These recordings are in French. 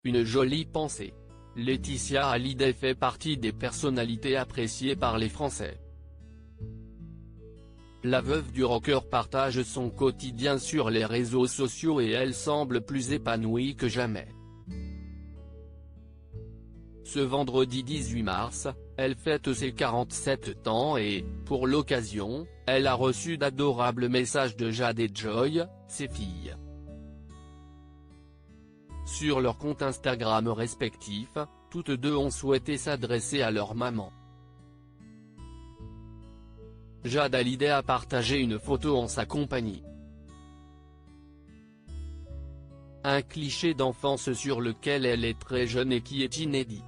Une jolie pensée. Laetitia Hallyday fait partie des personnalités appréciées par les Français. La veuve du rocker partage son quotidien sur les réseaux sociaux et elle semble plus épanouie que jamais. Ce vendredi 18 mars, elle fête ses 47 ans et, pour l'occasion, elle a reçu d'adorables messages de Jade et Joy, ses filles. Sur leur compte Instagram respectifs, toutes deux ont souhaité s'adresser à leur maman. Jade Hallyday a partagé une photo en sa compagnie. Un cliché d'enfance sur lequel elle est très jeune et qui est inédit.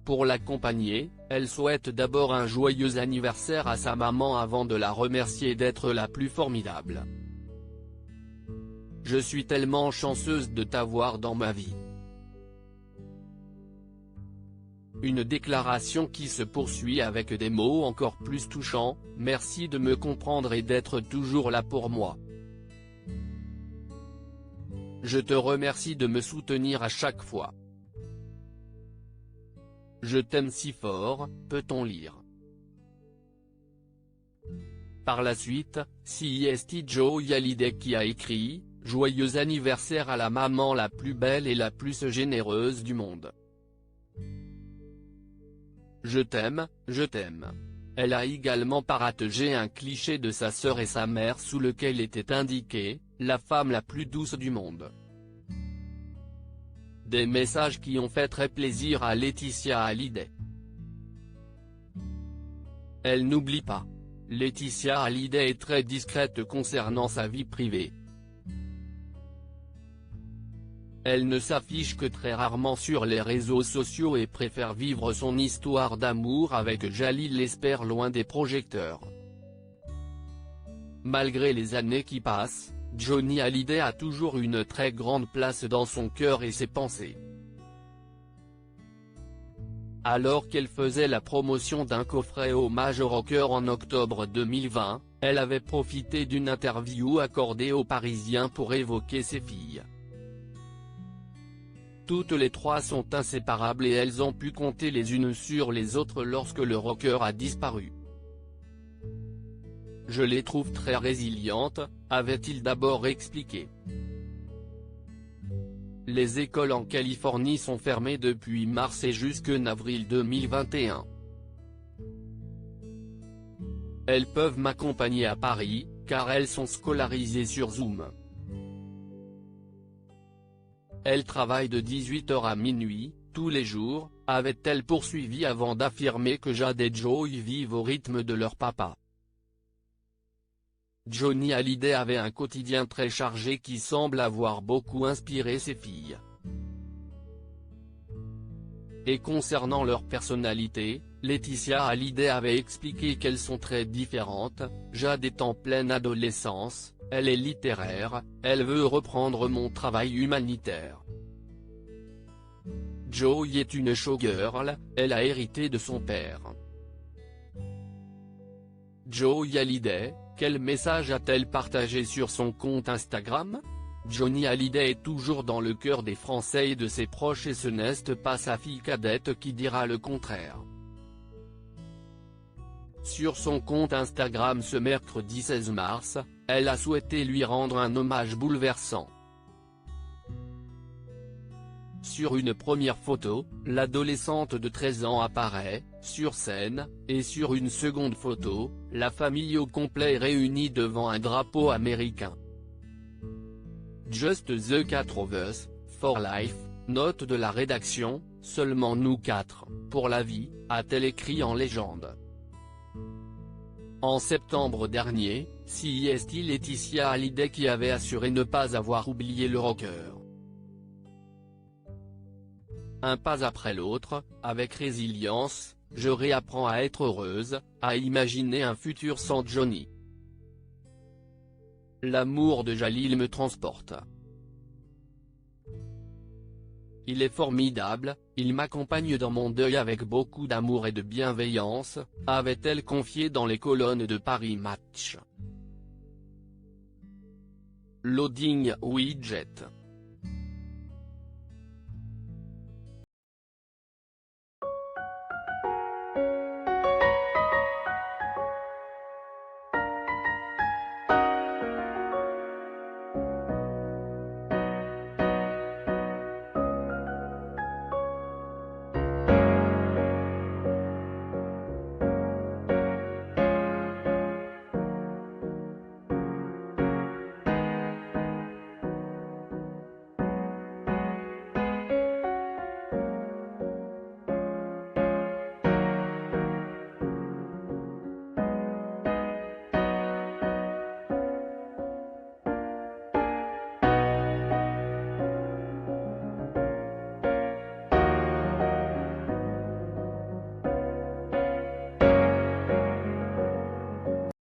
Pour l'accompagner, elle souhaite d'abord un joyeux anniversaire à sa maman avant de la remercier d'être la plus formidable. Je suis tellement chanceuse de t'avoir dans ma vie. Une déclaration qui se poursuit avec des mots encore plus touchants, merci de me comprendre et d'être toujours là pour moi. Je te remercie de me soutenir à chaque fois. Je t'aime si fort, peut-on lire. Par la suite, c'est Joy Hallyday qui a écrit « Joyeux anniversaire à la maman la plus belle et la plus généreuse du monde. Je t'aime, je t'aime ». Elle a également partagé un cliché de sa sœur et sa mère sous lequel était indiqué « La femme la plus douce du monde ». Des messages qui ont fait très plaisir à Laetitia Hallyday. Elle n'oublie pas. Laetitia Hallyday est très discrète concernant sa vie privée. Elle ne s'affiche que très rarement sur les réseaux sociaux et préfère vivre son histoire d'amour avec Jalil Lesper loin des projecteurs. Malgré les années qui passent, Johnny Hallyday a toujours une très grande place dans son cœur et ses pensées. Alors qu'elle faisait la promotion d'un coffret hommage au rocker en octobre 2020, elle avait profité d'une interview accordée aux Parisiens pour évoquer ses filles. Toutes les trois sont inséparables et elles ont pu compter les unes sur les autres lorsque le rocker a disparu. Je les trouve très résilientes, avait-il d'abord expliqué. Les écoles en Californie sont fermées depuis mars et jusqu'en avril 2021. Elles peuvent m'accompagner à Paris, car elles sont scolarisées sur Zoom. Elles travaillent de 18h à minuit, tous les jours, avait-elle poursuivi avant d'affirmer que Jade et Joy vivent au rythme de leur papa. Johnny Hallyday avait un quotidien très chargé qui semble avoir beaucoup inspiré ses filles. Et concernant leur personnalité, Laetitia Hallyday avait expliqué qu'elles sont très différentes. Jade est en pleine adolescence, elle est littéraire, elle veut reprendre mon travail humanitaire. Joy est une showgirl, elle a hérité de son père. Joy Hallyday, quel message a-t-elle partagé sur son compte Instagram? Johnny Hallyday est toujours dans le cœur des Français et de ses proches et ce n'est pas sa fille cadette qui dira le contraire. Sur son compte Instagram ce mercredi 16 mars, elle a souhaité lui rendre un hommage bouleversant. Sur une première photo, l'adolescente de 13 ans apparaît, sur scène, et sur une seconde photo, la famille au complet est réunie devant un drapeau américain. Just the 4 of us, for life, note de la rédaction, seulement nous quatre, pour la vie, a-t-elle écrit en légende. En septembre dernier, c'est Laetitia Hallyday qui avait assuré ne pas avoir oublié le rocker. Un pas après l'autre, avec résilience, je réapprends à être heureuse, à imaginer un futur sans Johnny. L'amour de Jalil me transporte. Il est formidable, il m'accompagne dans mon deuil avec beaucoup d'amour et de bienveillance, avait-elle confié dans les colonnes de Paris Match. Loading widget.